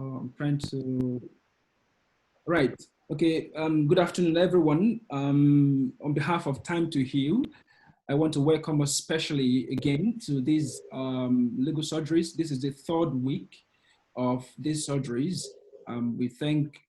I'm trying to, right. Okay, good afternoon, everyone. On behalf of Time to Heal, I want to welcome us specially again to these legal surgeries. This is the third week of these surgeries. We thank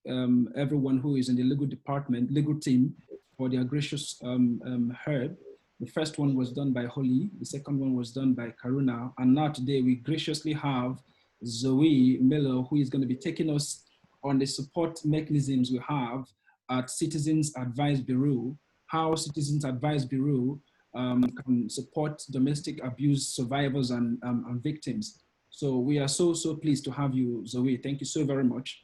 everyone who is in the legal department, legal team, for their gracious help. The first one was done by Holly, the second one was done by Karuna, and now today we graciously have Zoe Mellor, who is going to be taking us on the support mechanisms we have at Citizens Advice Bureau, how Citizens Advice Bureau can support domestic abuse survivors and victims. So we are so pleased to have you, Zoe. Thank you so very much.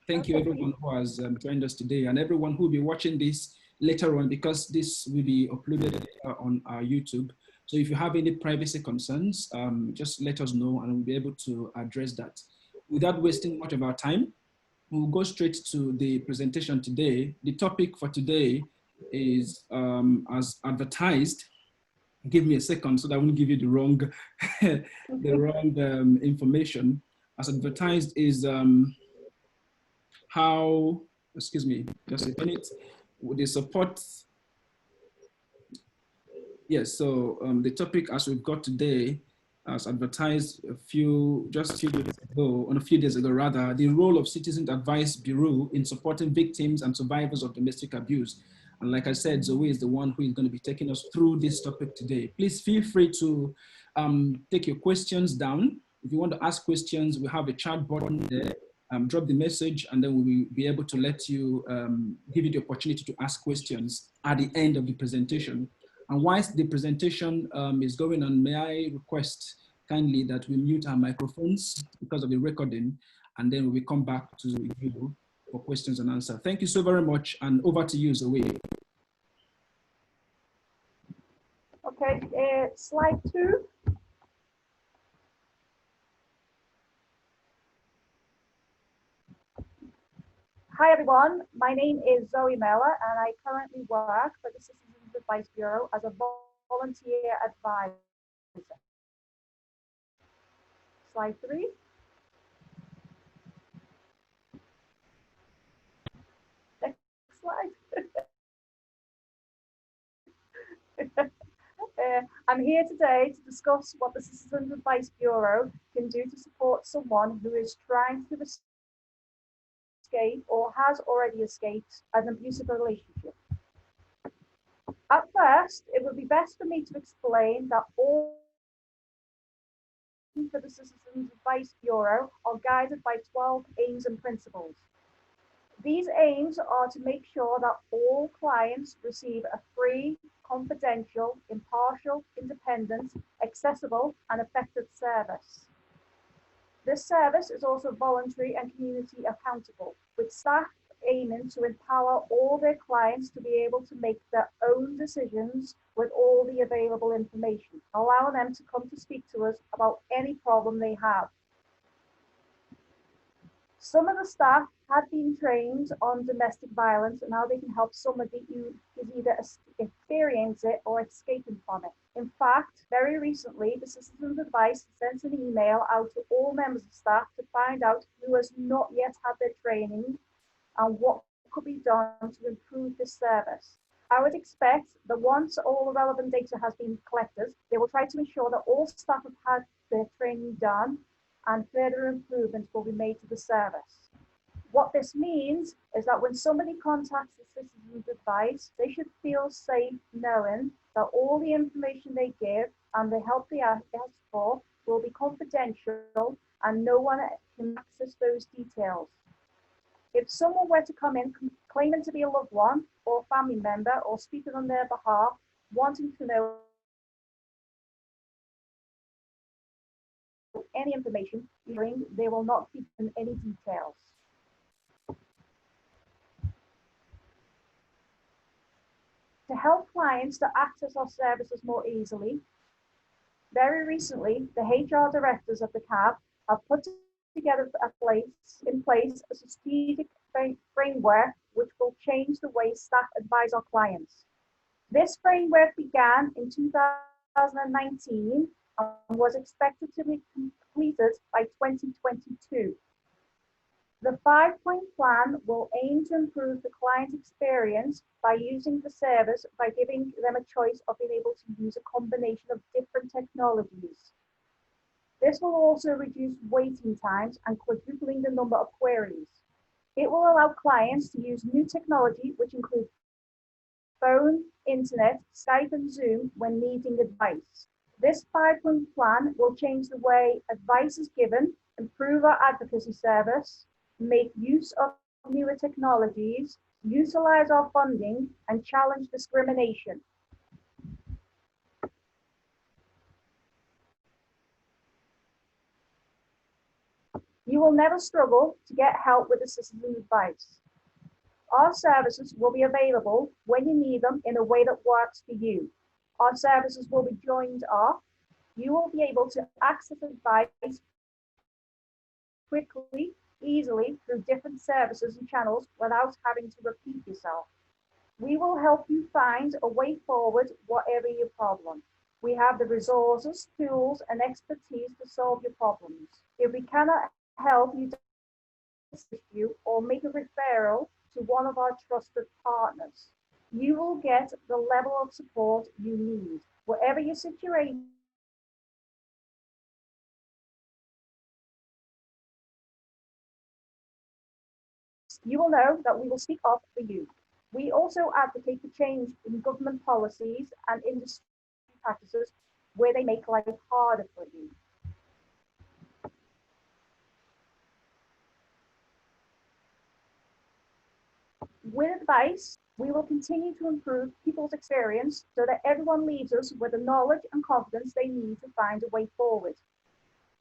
Thank you everyone who has joined us today and everyone who will be watching this later on, because this will be uploaded on our YouTube. So if you have any privacy concerns, just let us know and we'll be able to address that. Without wasting much of our time, we'll go straight to the presentation today. The topic for today is, as advertised, give me a second so that I won't give you the wrong, information. As advertised is how, excuse me, just a minute, with the support. Yes, so the topic as we've got today, as advertised a few days ago rather, the role of Citizen Advice Bureau in supporting victims and survivors of domestic abuse. And like I said, Zoe is the one who is going to be taking us through this topic today. Please feel free to take your questions down. If you want to ask questions, we have a chat button there. Drop the message and then we will be able to let you, give you the opportunity to ask questions at the end of the presentation. And whilst the presentation is going on, may I request kindly that we mute our microphones because of the recording, and then we will come back to you for questions and answers. Thank you so very much, and over to you, Zoe. Okay, slide 2. Hi everyone, my name is Zoe Mellor and I currently work for the Citizens Advice Bureau as a volunteer advisor. Slide 3. Next slide. I'm here today to discuss what the Citizens Advice Bureau can do to support someone who is trying to escape or has already escaped an abusive relationship. At first, it would be best for me to explain that all for the Citizens Advice Bureau are guided by 12 aims and principles. These aims are to make sure that all clients receive a free, confidential, impartial, independent, accessible, and effective service. This service is also voluntary and community accountable, with staff aiming to empower all their clients to be able to make their own decisions with all the available information, allowing them to come to speak to us about any problem they have. Some of the staff had been trained on domestic violence and how they can help somebody who is either experiencing it or escaping from it. In fact, very recently, the Citizens Advice sent an email out to all members of staff to find out who has not yet had their training and what could be done to improve this service. I would expect that once all the relevant data has been collected, they will try to ensure that all staff have had their training done and further improvements will be made to the service. What this means is that when somebody contacts the Citizens Advice, they should feel safe knowing that all the information they give and the help they ask for will be confidential and no one can access those details. If someone were to come in claiming to be a loved one or family member or speaking on their behalf, wanting to know any information, they will not be given any details. To help clients to access our services more easily, very recently, the HR directors of the CAB have put together in place a strategic framework which will change the way staff advise our clients. This framework began in 2019 and was expected to be completed by 2022. The 5-point plan will aim to improve the client experience by using the service by giving them a choice of being able to use a combination of different technologies. This will also reduce waiting times and quadrupling the number of queries. It will allow clients to use new technology, which includes phone, internet, Skype, and Zoom when needing advice. This 5-point plan will change the way advice is given, improve our advocacy service, make use of newer technologies, utilize our funding, and challenge discrimination. You will never struggle to get help with assistance and advice. Our services will be available when you need them in a way that works for you. Our services will be joined up. You will be able to access advice quickly, easily through different services and channels without having to repeat yourself. We will help you find a way forward, whatever your problem. We have the resources, tools, and expertise to solve your problems. If we cannot help you, or make a referral to one of our trusted partners, you will get the level of support you need. Whatever your situation, you will know that we will speak up for you. We also advocate for change in government policies and industry practices where they make life harder for you. With advice, we will continue to improve people's experience so that everyone leaves us with the knowledge and confidence they need to find a way forward.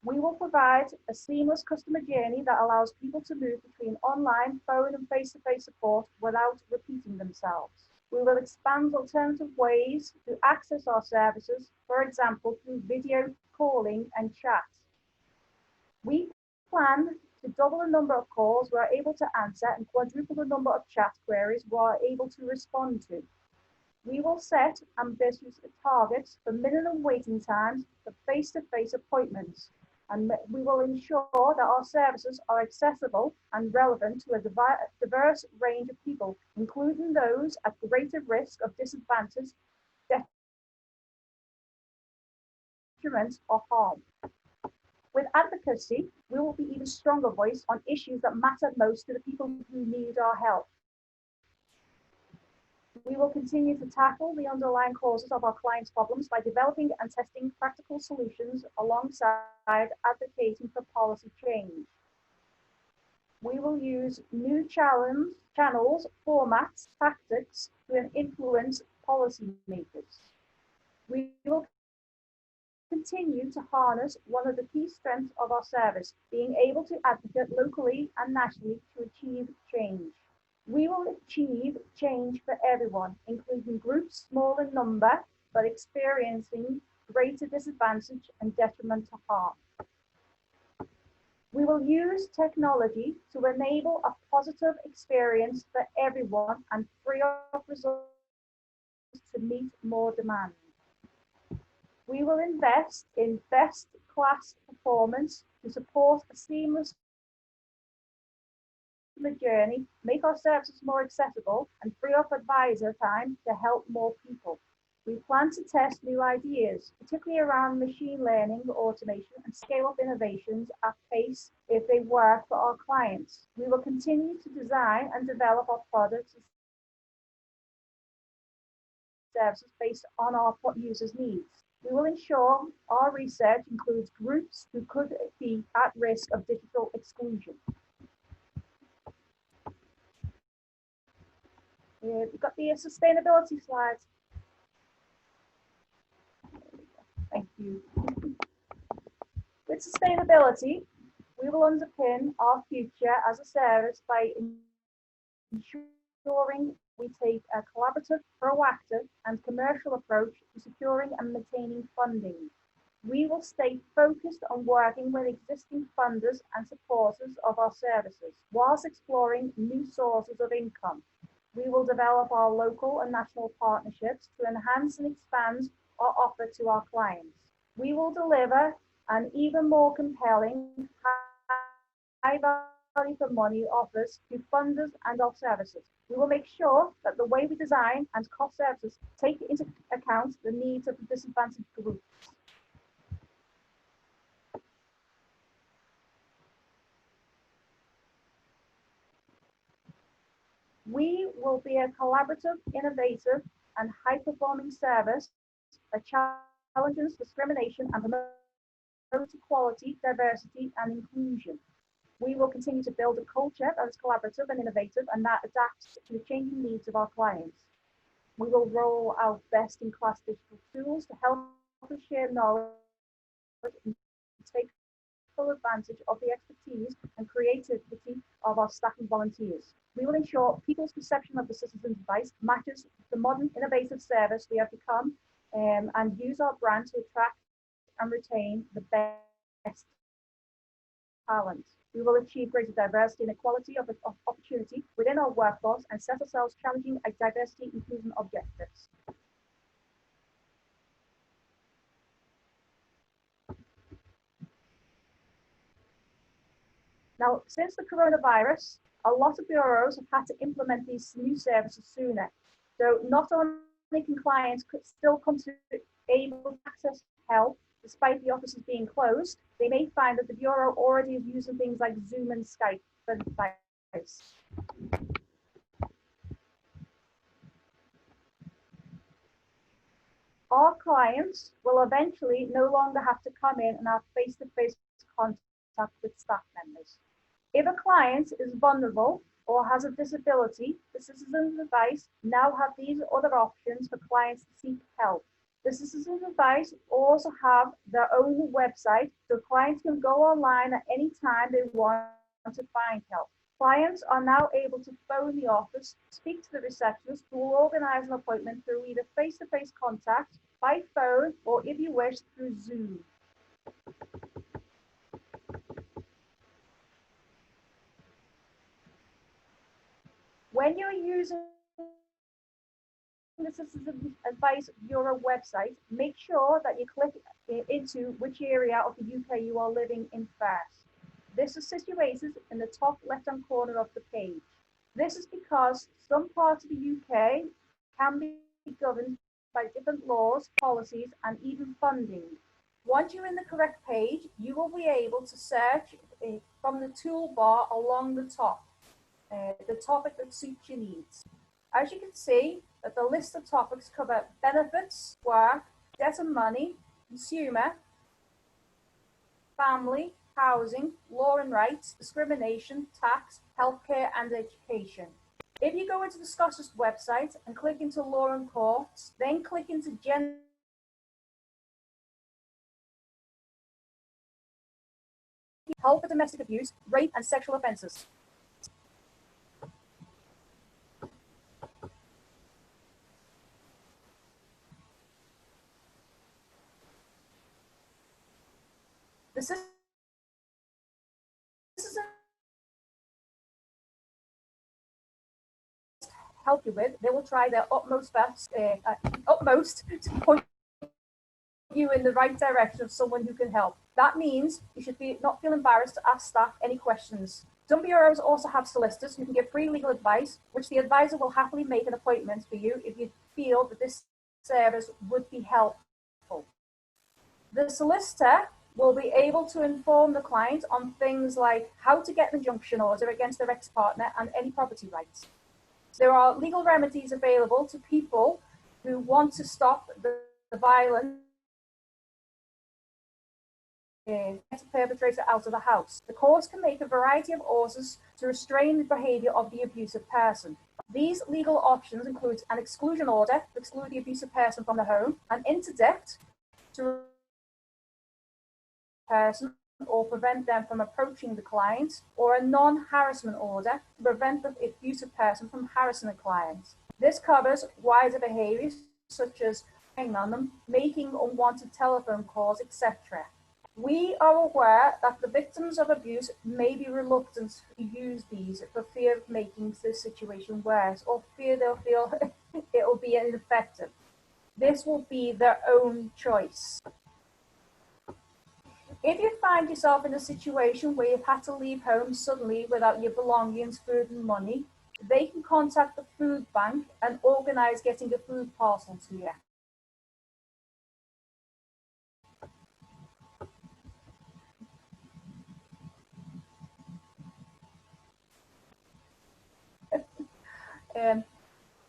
We will provide a seamless customer journey that allows people to move between online, phone, and face-to-face support without repeating themselves. We will expand alternative ways to access our services, for example, through video calling and chat. We plan to double the number of calls we're able to answer and quadruple the number of chat queries we're able to respond to. We will set ambitious targets for minimum waiting times for face-to-face appointments, and we will ensure that our services are accessible and relevant to a diverse range of people, including those at greater risk of disadvantage, detriment, or harm. With advocacy, we will be even stronger voice on issues that matter most to the people who need our help. We will continue to tackle the underlying causes of our clients' problems by developing and testing practical solutions alongside advocating for policy change. We will use new channels, formats, tactics to influence policymakers. We will continue to harness one of the key strengths of our service, being able to advocate locally and nationally to achieve change. We will achieve change for everyone, including groups small in number, but experiencing greater disadvantage and detriment to harm. We will use technology to enable a positive experience for everyone and free up resources to meet more demand. We will invest in best-class performance to support a seamless journey, make our services more accessible, and free up advisor time to help more people. We plan to test new ideas, particularly around machine learning, automation, and scale-up innovations at pace if they work for our clients. We will continue to design and develop our products and services based on our users' needs. We will ensure our research includes groups who could be at risk of digital exclusion. We've got the sustainability slides. Thank you. With sustainability, we will underpin our future as a service by ensuring we take a collaborative, proactive, and commercial approach to securing and maintaining funding. We will stay focused on working with existing funders and supporters of our services, whilst exploring new sources of income. We will develop our local and national partnerships to enhance and expand our offer to our clients. We will deliver an even more compelling, high value for money offers to funders and our services. We will make sure that the way we design and cost services take into account the needs of the disadvantaged groups. We will be a collaborative, innovative, and high-performing service that challenges discrimination and promotes equality, diversity, and inclusion. We will continue to build a culture that is collaborative and innovative and that adapts to the changing needs of our clients. We will roll out best-in-class digital tools to help us share knowledge and take full advantage of the expertise and creativity of our staff and volunteers. We will ensure people's perception of the citizen's advice matches the modern innovative service we have become, and use our brand to attract and retain the best talent. We will achieve greater diversity and equality of opportunity within our workforce and set ourselves challenging diversity inclusion objectives. Now, since the coronavirus, a lot of bureaus have had to implement these new services sooner. So not only can clients still come to able to access help despite the offices being closed, they may find that the bureau already is using things like Zoom and Skype for advice. Our clients will eventually no longer have to come in and have face-to-face contact with staff members. If a client is vulnerable or has a disability, the Citizens Advice now have these other options for clients to seek help. The Citizens Advice also have their own website, so clients can go online at any time they want to find help. Clients are now able to phone the office, speak to the receptionist, who will organize an appointment through either face-to-face contact, by phone, or if you wish, through Zoom. When you're using the Citizens Advice Bureau website, make sure that you click into which area of the UK you are living in first. This is situated in the top left-hand corner of the page. This is because some parts of the UK can be governed by different laws, policies, and even funding. Once you're in the correct page, you will be able to search from the toolbar along the top, the topic that suits your needs. As you can see, that the list of topics cover benefits, work, debt and money, consumer, family, housing, law and rights, discrimination, tax, healthcare, and education. If you go into the Scottish website and click into law and courts, then click into gender, help for domestic abuse, rape, and sexual offences. This is help you with. They will try their utmost to point you in the right direction of someone who can help. That means you should not feel embarrassed to ask staff any questions. Some bureaus also have solicitors who can give free legal advice, which the advisor will happily make an appointment for you if you feel that this service would be helpful. The solicitor will be able to inform the client on things like how to get an injunction order against their ex-partner and any property rights. There are legal remedies available to people who want to stop the violence, get the perpetrator out of the house. The courts can make a variety of orders to restrain the behaviour of the abusive person. These legal options include an exclusion order to exclude the abusive person from the home, an interdict to person or prevent them from approaching the client, or a non-harassment order to prevent the abusive person from harassing the client. This covers wider behaviours such as hanging on them, making unwanted telephone calls, etc. We are aware that the victims of abuse may be reluctant to use these for fear of making the situation worse, or fear they'll feel it will be ineffective. This will be their own choice. If you find yourself in a situation where you've had to leave home suddenly without your belongings, food and money, they can contact the food bank and organise getting a food parcel to you. Um,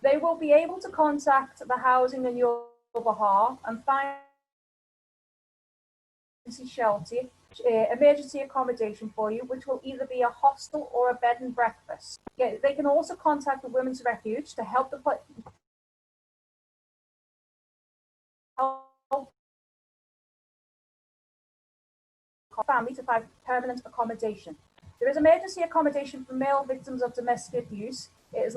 they will be able to contact the housing on your behalf and find shelter, emergency accommodation for you, which will either be a hostel or a bed and breakfast. They can also contact the Women's Refuge to help the family to find permanent accommodation. There is emergency accommodation for male victims of domestic abuse. It is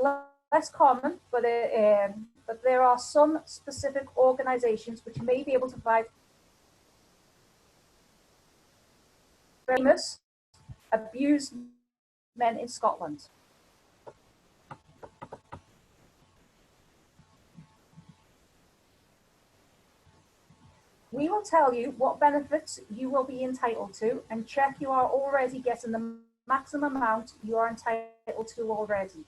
less common, but there are some specific organisations which may be able to provide famous abused men in Scotland. We will tell you what benefits you will be entitled to and check you are already getting the maximum amount you are entitled to already.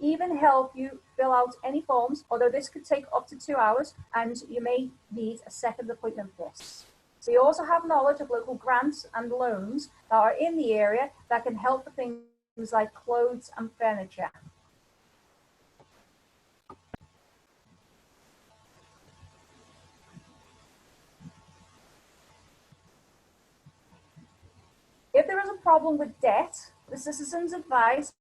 Even help you fill out any forms, although this could take up to 2 hours and you may need a second appointment for this. We also have knowledge of local grants and loans that are in the area that can help with things like clothes and furniture. If there is a problem with debt, the citizens advise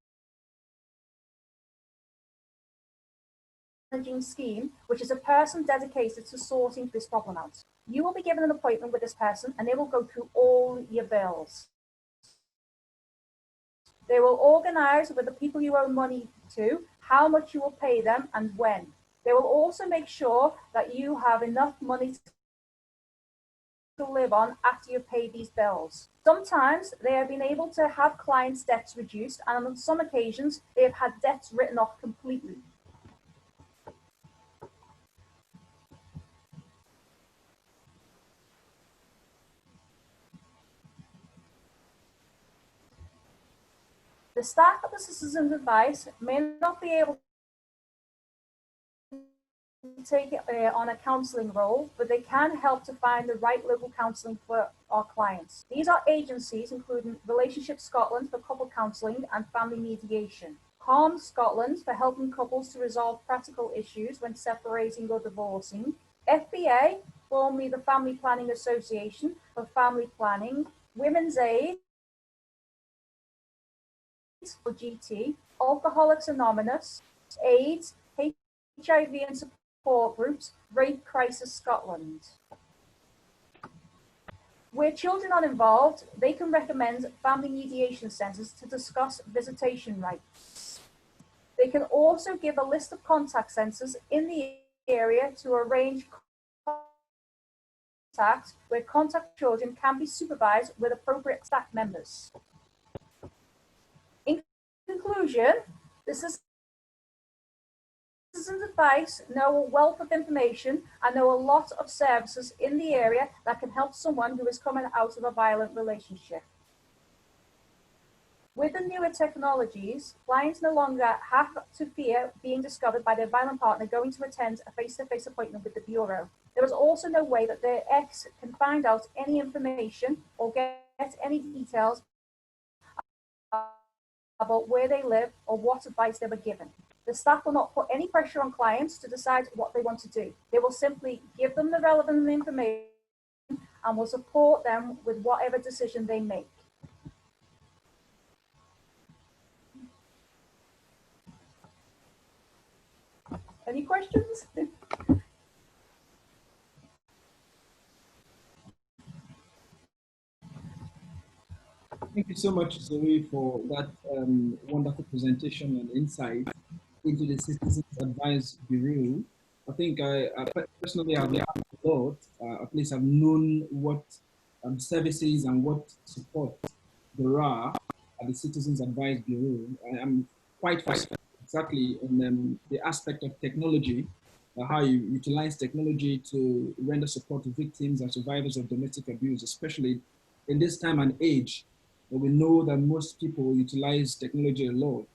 managing scheme, which is a person dedicated to sorting this problem out. You will be given an appointment with this person and they will go through all your bills. They will organise with the people you owe money to, how much you will pay them and when. They will also make sure that you have enough money to live on after you've paid these bills. Sometimes they have been able to have clients' debts reduced, and on some occasions they have had debts written off completely. The staff at the Citizens Advice may not be able to take on a counselling role, but they can help to find the right local counselling for our clients. These are agencies including Relationship Scotland for couple counselling and family mediation, Calm Scotland for helping couples to resolve practical issues when separating or divorcing, FBA, formerly the Family Planning Association for family planning, Women's Aid, or GT, Alcoholics Anonymous, AIDS, HIV and support groups, Rape Crisis Scotland. Where children are involved, they can recommend family mediation centres to discuss visitation rights. They can also give a list of contact centres in the area to arrange contact where contact children can be supervised with appropriate staff members. In conclusion, this is Citizens Advice know a wealth of information and know a lot of services in the area that can help someone who is coming out of a violent relationship. With the newer technologies, clients no longer have to fear being discovered by their violent partner going to attend a face-to-face appointment with the Bureau. There is also no way that their ex can find out any information or get any details about where they live or what advice they were given. The staff will not put any pressure on clients to decide what they want to do. They will simply give them the relevant information and will support them with whatever decision they make. Any questions? Thank you so much, Zoe, for that wonderful presentation and insight into the Citizens Advice Bureau. I think I personally have learned a lot. At least I've known what services and what support there are at the Citizens Advice Bureau. I am quite fascinated exactly on the aspect of technology, how you utilize technology to render support to victims and survivors of domestic abuse, especially in this time and age, we know that most people utilize technology a lot.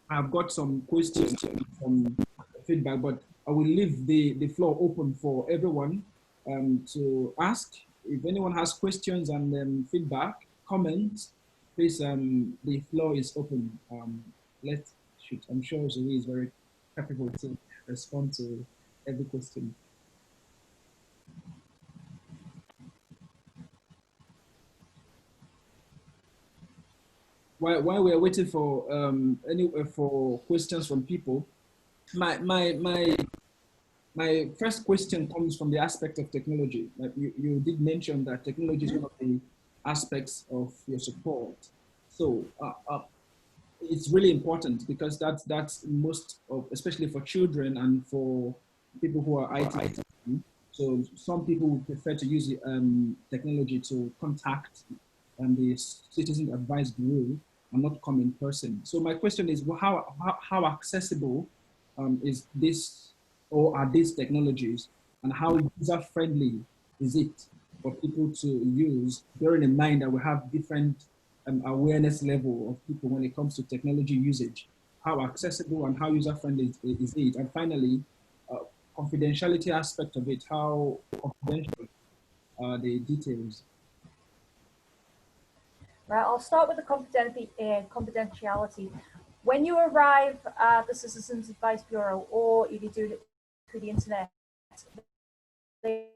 I've got some questions, some feedback, but I will leave the floor open for everyone to ask. If anyone has questions and feedback, comments, please, the floor is open. Let's shoot. I'm sure Zoe is very capable to respond to every question. While we're waiting for for questions from people, my first question comes from the aspect of technology. Like you did mention that technology is one of the aspects of your support. So it's really important because that's most of, especially for children and for people who are IT. So some people prefer to use technology to contact the citizen advice bureau and not come in person. So my question is, well, how accessible is this, or are these technologies, and how user friendly is it for people to use, bearing in mind that we have different awareness level of people when it comes to technology usage? How accessible and how user friendly is it? And finally, confidentiality aspect of it, how confidential are the details? Right, I'll start with the confidentiality. When you arrive at the Citizens Advice Bureau, or if you do it through the internet, they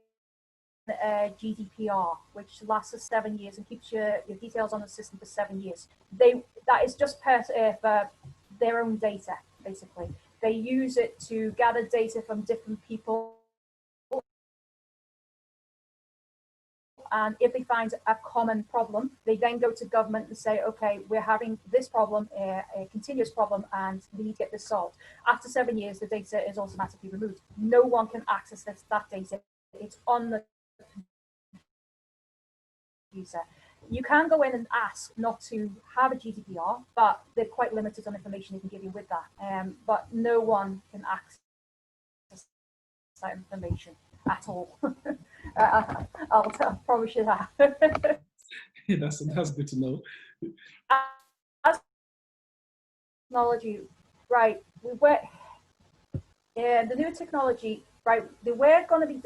GDPR, which lasts for 7 years and keeps your details on the system for 7 years. That is just for their own data, basically. They use it to gather data from different people. And if they find a common problem, they then go to government and say, okay, we're having this problem, a continuous problem, and we need to get this solved. After 7 years, the data is automatically removed. No one can access that data. It's on the user. You can go in and ask not to have a GDPR, but they're quite limited on information they can give you with that. But no one can access that information at all. I'll promise you that. That's good to know. As technology, right? The new technology, right? They were going to be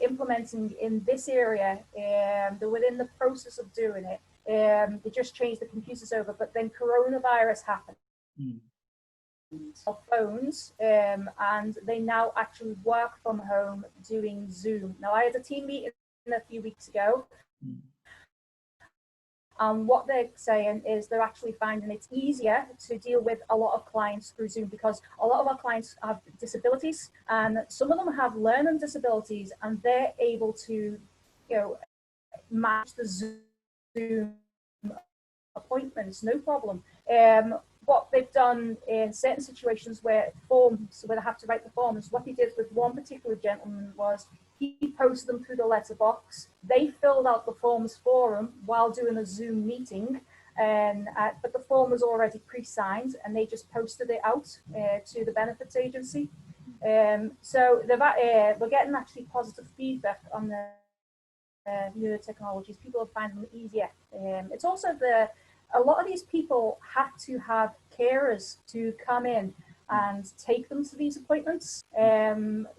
implementing in this area. They're within the process of doing it. They just changed the computers over, but then coronavirus happened. Cell phones, and they now actually work from home doing Zoom. Now, I had a team meeting a few weeks ago. And what they're saying is they're actually finding it's easier to deal with a lot of clients through Zoom, because a lot of our clients have disabilities, and some of them have learning disabilities, and they're able to, manage the Zoom appointments, no problem. What they've done in certain situations where they have to write the forms, what they did with one particular gentleman was he posted them through the letterbox. They filled out the forms for him while doing a Zoom meeting, but the form was already pre-signed, and they just posted it out to the benefits agency. So we're getting actually positive feedback on the newer technologies. People are finding them easier. It's also a lot of these people had to have carers to come in and take them to these appointments,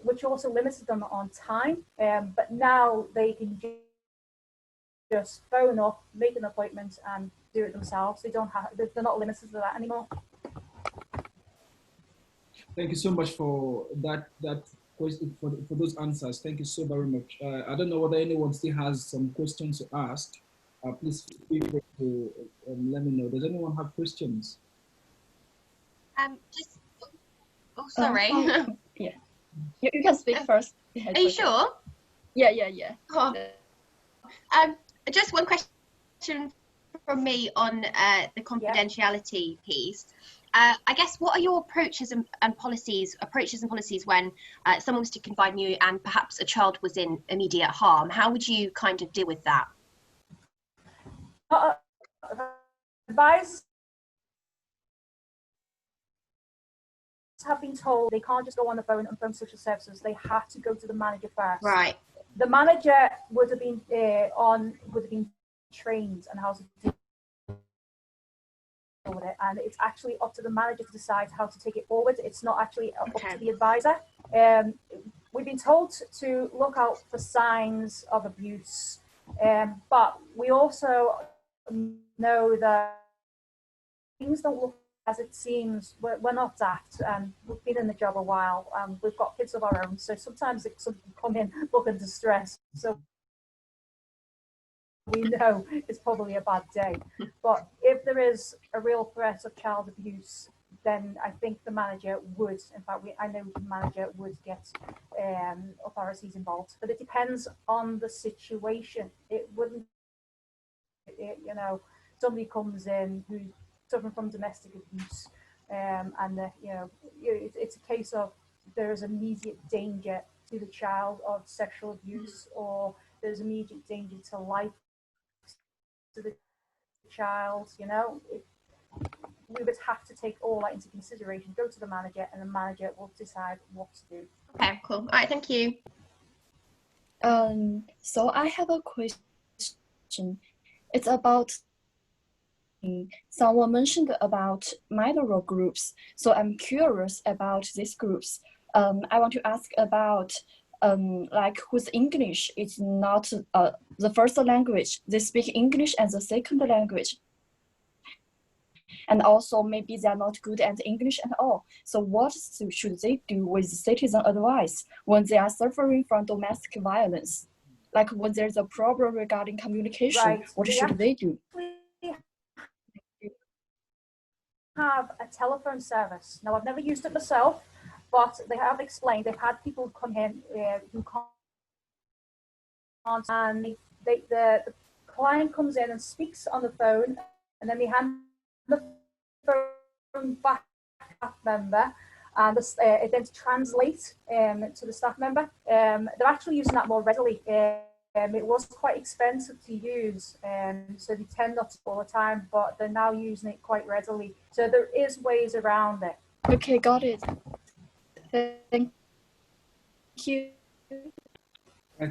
which also limited them on time. But now they can just phone up, make an appointment, and do it themselves. They're not limited to that anymore. Thank you so much for that question, for those answers. Thank you so very much. I don't know whether anyone still has some questions to ask. Please feel free to let me know. Does anyone have questions? Sorry. Yeah, you can speak first. Are you sure? Yeah. Oh. Just one question from me on the confidentiality piece. I guess, what are your approaches and policies when someone was to confide in you and perhaps a child was in immediate harm? How would you kind of deal with that? Advisors have been told they can't just go on the phone and phone social services. They have to go to the manager first. Right. The manager would have been trained and how to deal with it, and it's actually up to the manager to decide how to take it forward. It's not actually up to the advisor. We've been told to look out for signs of abuse, but we also know that things don't look as it seems. We're not daft, and we've been in the job a while. We've got kids of our own, so sometimes it come in looking distressed. So we know it's probably a bad day. But if there is a real threat of child abuse, then I think the manager would, in fact, I know the manager would get authorities involved. But it depends on the situation. It wouldn't, you know, somebody comes in who's suffering from domestic abuse, and you know, it's a case of there is immediate danger to the child of sexual abuse, or there's immediate danger to life to the child. You know, we would have to take all that into consideration, go to the manager, and the manager will decide what to do. Okay, cool. All right, thank you. So I have a question. It's about someone mentioned about Mellor groups. So I'm curious about these groups. I want to ask about like whose English is not the first language. They speak English as a second language. And also maybe they're not good at English at all. So what should they do with citizen advice when they are suffering from domestic violence? Like when there's a problem regarding communication, Right. what should they do? Have a telephone service. Now, I've never used it myself, but they have explained they've had people come in who can't, and the client comes in and speaks on the phone, and then they hand the phone back to the staff member, and it then translates to the staff member. They're actually using that more readily. It was quite expensive to use, so they tend not to all the time, but they're now using it quite readily. So there is ways around it. Okay, got it. Thank you.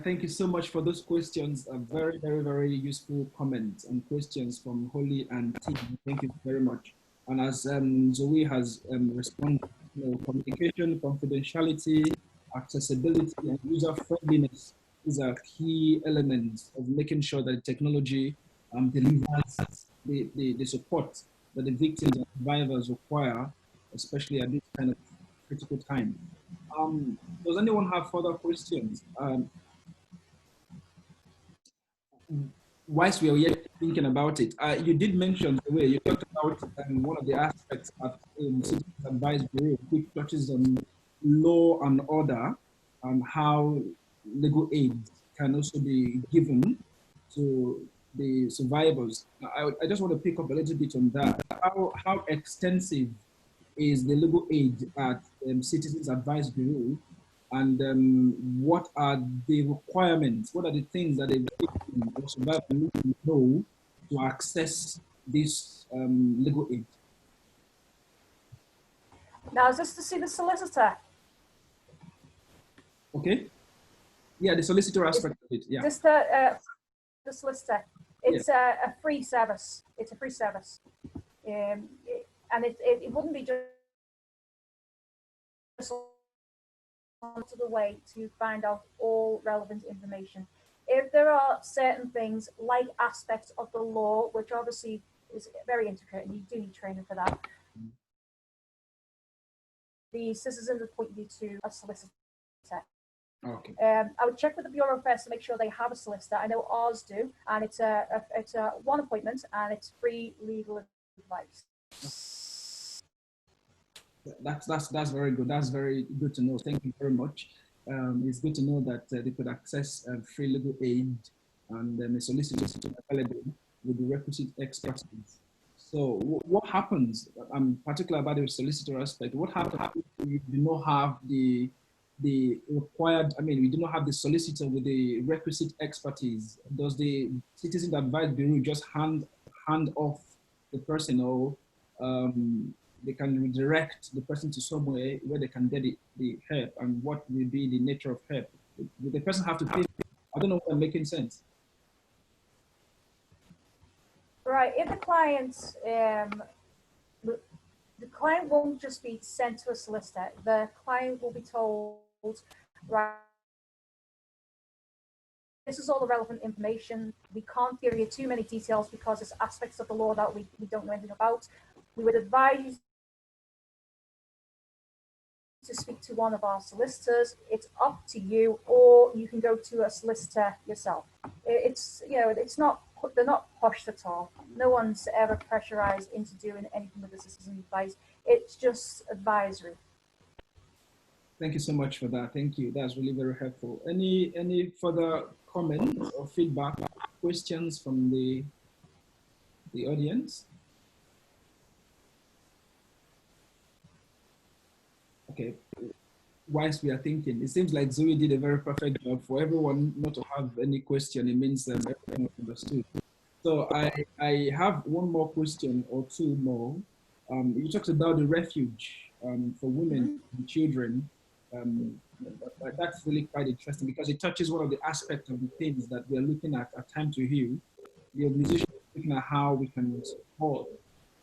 Thank you so much for those questions. Very, very, very useful comments and questions from Holly and team. Thank you very much. And as Zoe has responded, you know, communication, confidentiality, accessibility, and user-friendliness is a key element of making sure that technology delivers the support that the victims and survivors require, especially at this kind of critical time. Does anyone have further questions? Whilst we are yet thinking about it, you did mention the way you talked about one of the aspects of Citizens Advice Bureau, which touches on law and order and how legal aid can also be given to the survivors. I just want to pick up a little bit on that. How extensive is the legal aid at Citizens Advice Bureau, and what are the requirements? What are the things that a victim or survivor need to know to access this legal aid? Now, is this to see the solicitor? Okay. Yeah, the solicitor aspect of it. Yeah. Just the solicitor. It's a free service. It's a free service, and it wouldn't be just to the way to find out all relevant information. If there are certain things like aspects of the law, which obviously is very intricate and you do need training for that, the citizens would point you to a solicitor. Okay. I would check with the Bureau first to make sure they have a solicitor. I know ours do, and it's a one appointment and it's free legal advice. That's very good. That's very good to know. Thank you very much. It's good to know that they could access free legal aid and a solicitor available with the requisite expertise. So what happens, particularly about the solicitor aspect, what happens if we do not have the required, we do not have the solicitor with the requisite expertise? Does the Citizen Advice Bureau just hand off the person, or they can redirect the person to somewhere where they can get the help? And what will be the nature of help? Will the person have to pay? I don't know if I'm making sense. Right. If the client won't just be sent to a solicitor. The client will be told, right, this is all the relevant information. We can't give you too many details because there's aspects of the law that we don't know anything about. We would advise you to speak to one of our solicitors. It's up to you, or you can go to a solicitor yourself. It's, you know, it's not, they're not pushed at all. No one's ever pressurized into doing anything with the citizen advice. It's just advisory. Thank you so much for that. Thank you. That's really very helpful. Any further comments or feedback, questions from the audience? Okay. Whilst we are thinking, it seems like Zoe did a very perfect job for everyone not to have any question. It means everyone understood. So I have one more question or two more. You talked about the refuge for women and children. That's really quite interesting because it touches one of the aspects of the things that we are looking at Time to Heal. The organization is looking at how we can support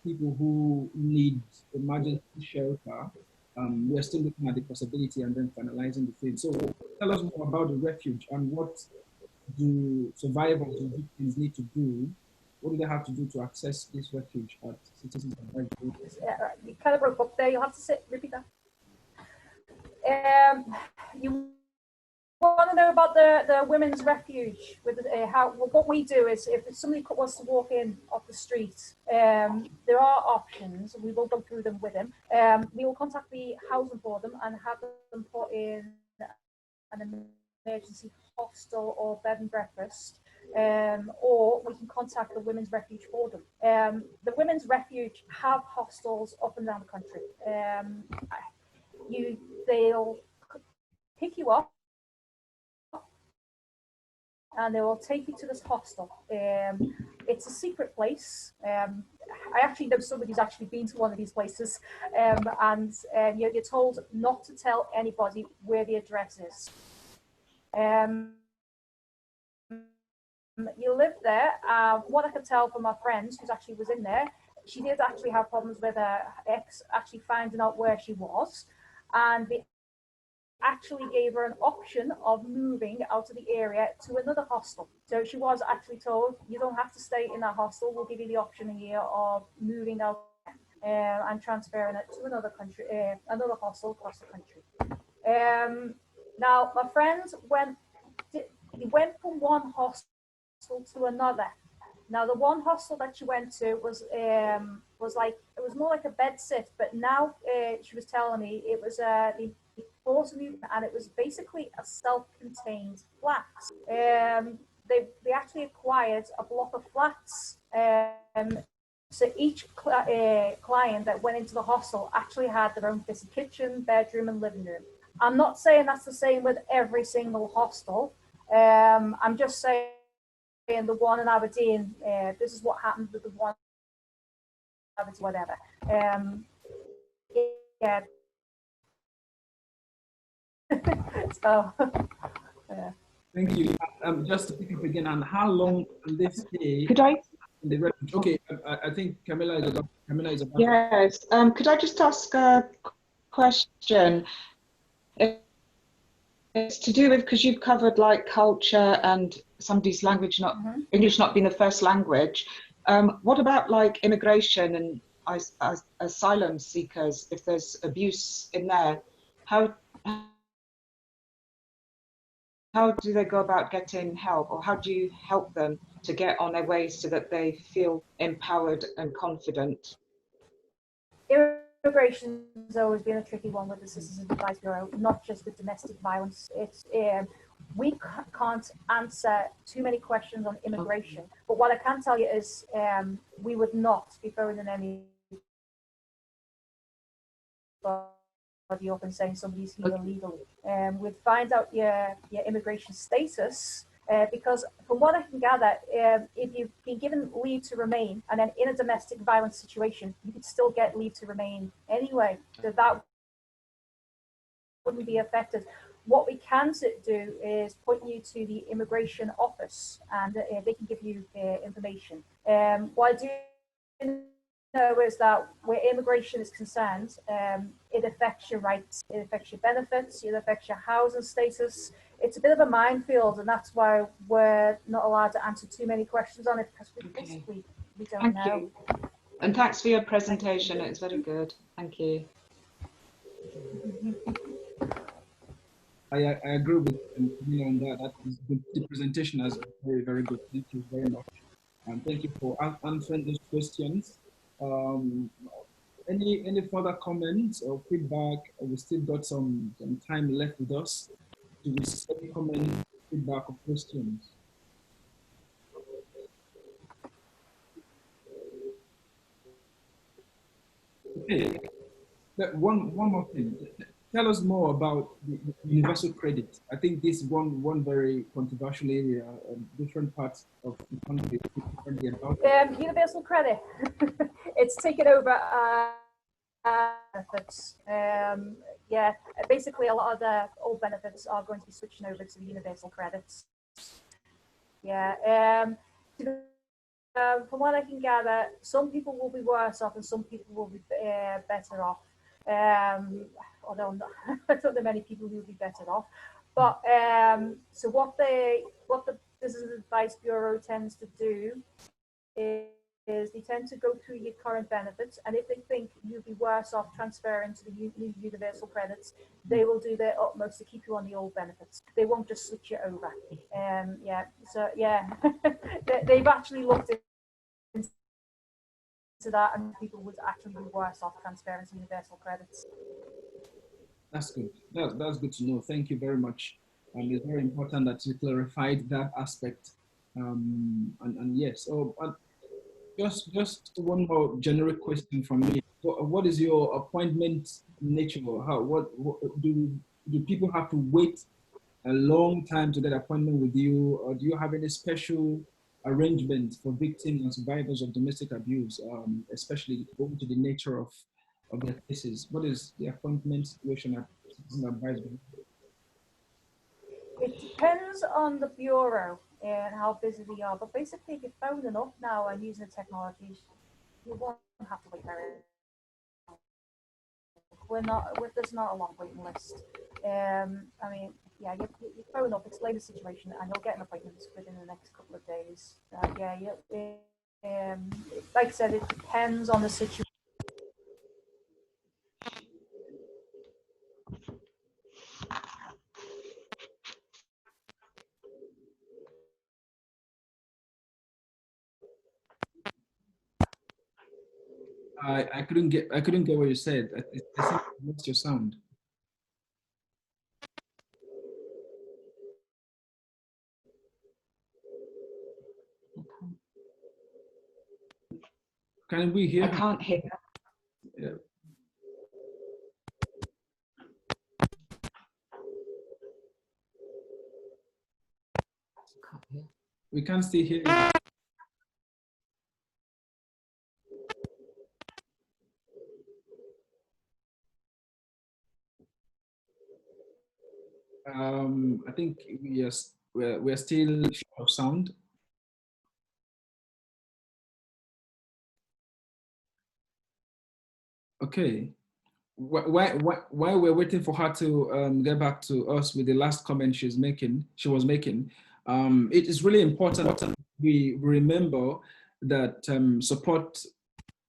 people who need emergency shelter. We're still looking at the possibility and then finalizing the thing. So tell us more about the refuge and what do survivors and victims need to do? What do they have to do to access this refuge at Citizens Advisory? You kind of broke up there. You'll have to repeat that. You want to know about the women's refuge? With what we do is, if somebody wants to walk in off the street, there are options. We will go through them with them. We will contact the housing for them and have them put in an emergency hostel or bed and breakfast, or we can contact the women's refuge for them. The women's refuge have hostels up and down the country. They'll pick you up and they will take you to this hostel. It's a secret place. I actually know somebody who's actually been to one of these places, and you're told not to tell anybody where the address is. You live there. What I could tell from my friends who actually was in there, she did actually have problems with her ex actually finding out where she was, and they actually gave her an option of moving out of the area to another hostel. So she was actually told, you don't have to stay in that hostel. We'll give you the option here of moving out and transferring it to another country, another hostel across the country. Now, my friends went from one hostel to another. Now, the one hostel that she went to was like, it was more like a bed sit, but now she was telling me it was the and it was basically a self-contained flat. They actually acquired a block of flats. So each client that went into the hostel actually had their own kitchen, bedroom, and living room. I'm not saying that's the same with every single hostel. I'm just saying the one in Aberdeen, this is what happened with the one in Aberdeen, whatever. Yeah. So, yeah. Thank you. Just to pick up again, and how long can they stay? Could I? In the refuge? Okay, I think Camilla is about. Yes. Could I just ask a question? It's to do with, because you've covered like culture and somebody's language, not English not being the first language. What about like immigration and asylum seekers? If there's abuse in there, how do they go about getting help, or how do you help them to get on their way so that they feel empowered and confident? Immigration has always been a tricky one with the Citizens Advice Bureau, not just with domestic violence. It's we can't answer too many questions on immigration, but what I can tell you is we would not be throwing in any body up and saying somebody's here illegally. We'd find out your immigration status, because from what I can gather, if you've been given leave to remain and then in a domestic violence situation, you could still get leave to remain anyway. So that wouldn't be affected. What we can do is point you to the immigration office, and they can give you information. What I do know is that where immigration is concerned, it affects your rights, it affects your benefits, it affects your housing status. It's a bit of a minefield, and that's why we're not allowed to answer too many questions on it, because we don't know. Thank you. And thanks for your presentation. It's very good. Thank you. I agree with you on that. That is the presentation is very, very good. Thank you very much. And thank you for answering those questions. Any further comments or feedback? We still got some time left with us to receive comments, feedback, or questions. Okay, one more thing. Tell us more about the universal credit. I think this is one very controversial area, different parts of the country differently about. Universal credit, it's taken over benefits. Yeah, basically a lot of the old benefits are going to be switching over to the universal credits. Yeah, from what I can gather, some people will be worse off and some people will be better off. Although I don't know many people who will be better off. But so what the Business Advice Bureau tends to do is they tend to go through your current benefits, and if they think you'd be worse off transferring to the new universal credits, they will do their utmost to keep you on the old benefits. They won't just switch you over. Yeah, so yeah, they've actually looked into that, and people would actually be worse off transferring to universal credits. That's good. That's good to know. Thank you very much. It's very important that you clarified that aspect. And yes, so just one more generic question from me. What is your appointment nature? What do people have to wait a long time to get appointment with you, or do you have any special arrangements for victims and survivors of domestic abuse, especially going to the nature of their cases? What is the appointment situation at Citizen Advice Bureau? It depends on the bureau and how busy they are, but basically if you're phoning up now and using the technology, you won't have to wait very long. There's not a long waiting list. I mean, yeah, you phone up, explain the situation, and you'll get an appointment within the next couple of days. Like I said, it depends on the situation. I couldn't get what you said. I think I lost your sound. Can we hear? I can't hear. Yeah. Can't hear. We can't still hear you. I think we're still short of sound. Okay. While we're waiting for her to get back to us with the last comment she was making, it is really important we remember that support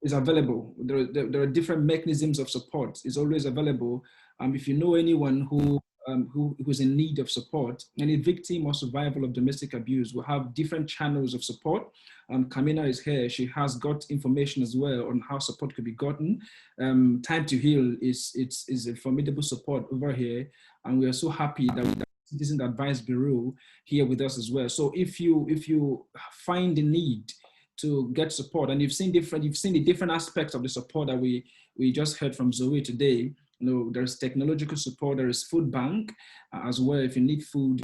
is available. There are different mechanisms of support. It's always available. If you know anyone who's in need of support, any victim or survivor of domestic abuse will have different channels of support. Kamina is here. She has got information as well on how support could be gotten. Time to Heal is a formidable support over here, and we are so happy that we Citizen Advice Bureau here with us as well. So if you find the need to get support, and you've seen the different aspects of the support that we just heard from Zoe today. There's technological support, there is food bank as well. If you need food,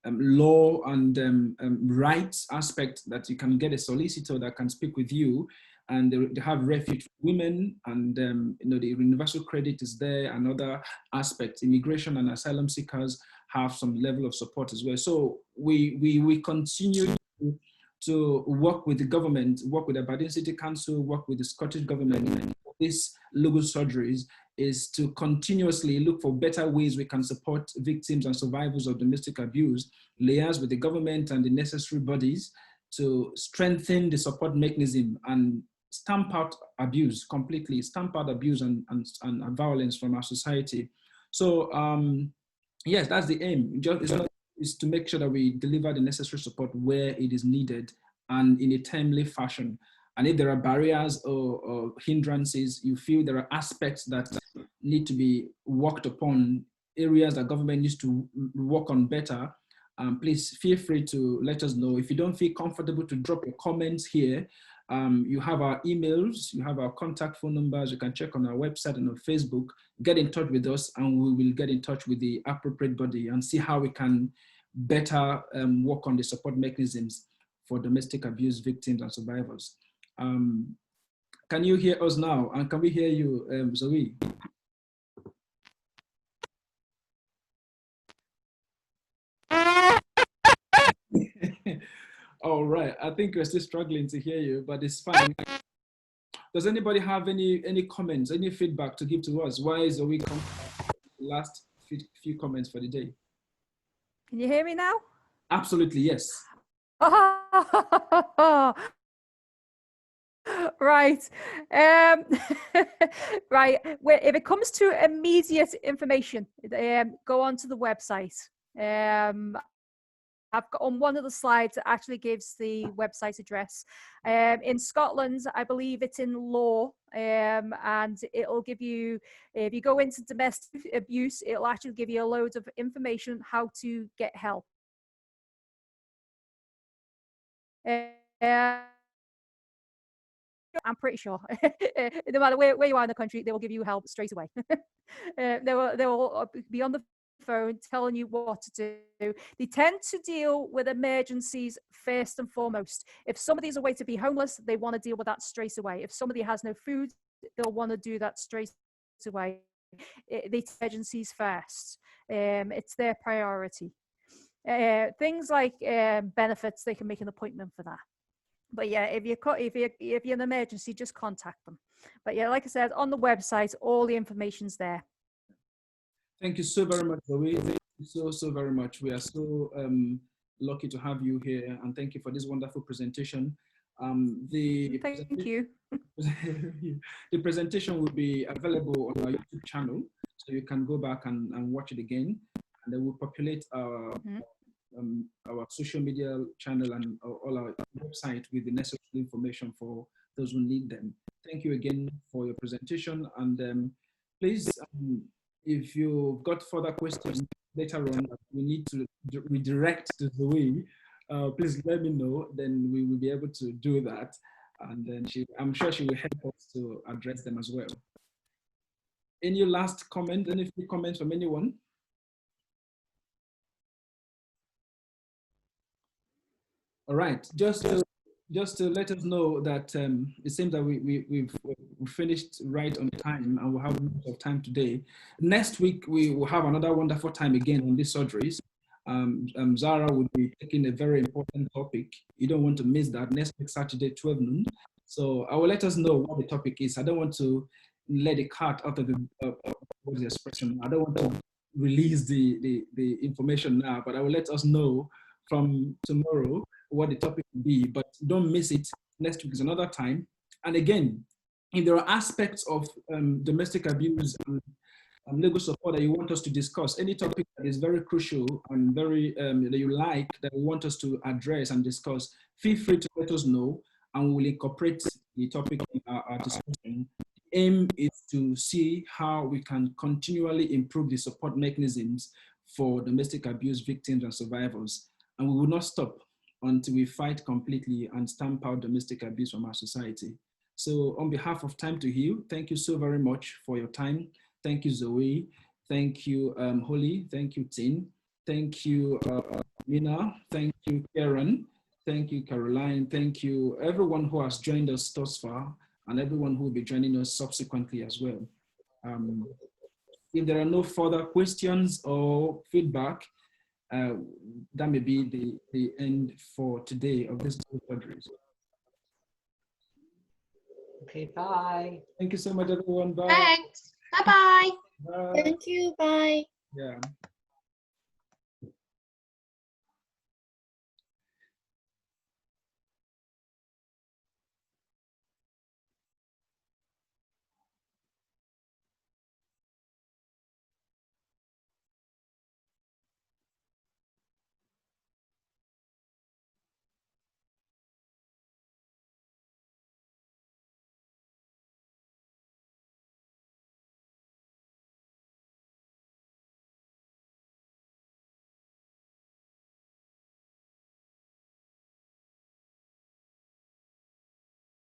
law and rights aspect that you can get a solicitor that can speak with you and they have refuge for women, and the universal credit is there, and other aspects. Immigration and asylum seekers have some level of support as well. So we continue to work with the government, work with the Aberdeen City Council, work with the Scottish government. This local surgeries is to continuously look for better ways we can support victims and survivors of domestic abuse, liaise with the government and the necessary bodies to strengthen the support mechanism and stamp out abuse completely, stamp out abuse and violence from our society. So yes, that's the aim. Is to make sure that we deliver the necessary support where it is needed and in a timely fashion. And if there are barriers or hindrances, you feel there are aspects that need to be worked upon, areas that government needs to work on better, please feel free to let us know. If you don't feel comfortable to drop your comments here, you have our emails, you have our contact phone numbers, you can check on our website and on Facebook, get in touch with us, and we will get in touch with the appropriate body and see how we can better work on the support mechanisms for domestic abuse victims and survivors. Can you hear us now? And can we hear you, Zoe? All right, I think we're still struggling to hear you, but it's fine. Does anybody have any comments, any feedback to give to us? Why is Zoe coming the last few comments for the day? Can you hear me now? Absolutely, yes. Right. Right. If it comes to immediate information, go onto the website. I've got on one of the slides, it actually gives the website address. In Scotland, I believe it's in law, and it'll give you, if you go into domestic abuse, it'll actually give you a load of information how to get help. I'm pretty sure no matter where you are in the country, they will give you help straight away. They will be on the phone telling you what to do. They tend to deal with emergencies first and foremost. If somebody's away to be homeless, they want to deal with that straight away. If somebody has no food, they'll want to do that straight away. They take emergencies first. It's their priority. Things like benefits, they can make an appointment for that. But yeah, if you're in an emergency, just contact them. But yeah, like I said, on the website, all the information's there. Thank you so very much, Zoe. Thank you so very much. We are so lucky to have you here, and thank you for this wonderful presentation. Thank you. The presentation will be available on our YouTube channel, so you can go back and watch it again, and then we'll populate our social media channel and all our website with the necessary information for those who need them. Thank you again for your presentation, and please, if you've got further questions later on that we need to redirect to Zoe, please let me know, then we will be able to do that, and then I'm sure she will help us to address them as well. Any last comment, any few comments from anyone? All right, just to let us know that it seems that we've finished right on time, and we'll have lots of time today. Next week, we will have another wonderful time again on these surgeries. Zara will be taking a very important topic. You don't want to miss that. Next week, Saturday, 12 noon. So I will let us know what the topic is. I don't want to let the cat out of the expression. I don't want to release the information now, but I will let us know from tomorrow what the topic will be, but don't miss it. Next week is another time. And again, if there are aspects of domestic abuse and legal support that you want us to discuss, any topic that is very crucial and very that you like, that you want us to address and discuss, feel free to let us know, and we will incorporate the topic in our discussion. The aim is to see how we can continually improve the support mechanisms for domestic abuse victims and survivors. And we will not stop until we fight completely and stamp out domestic abuse from our society. So on behalf of Time to Heal, thank you so very much for your time. Thank you, Zoe. Thank you, Holly. Thank you, Tin. Thank you, Mina. Thank you, Karen. Thank you, Caroline. Thank you, everyone who has joined us thus far, and everyone who will be joining us subsequently as well. If there are no further questions or feedback, that may be the end for today of this surgeries. Okay, bye. Thank you so much, everyone. Bye. Thanks. Bye-bye. Bye. Thank you. Bye. Yeah.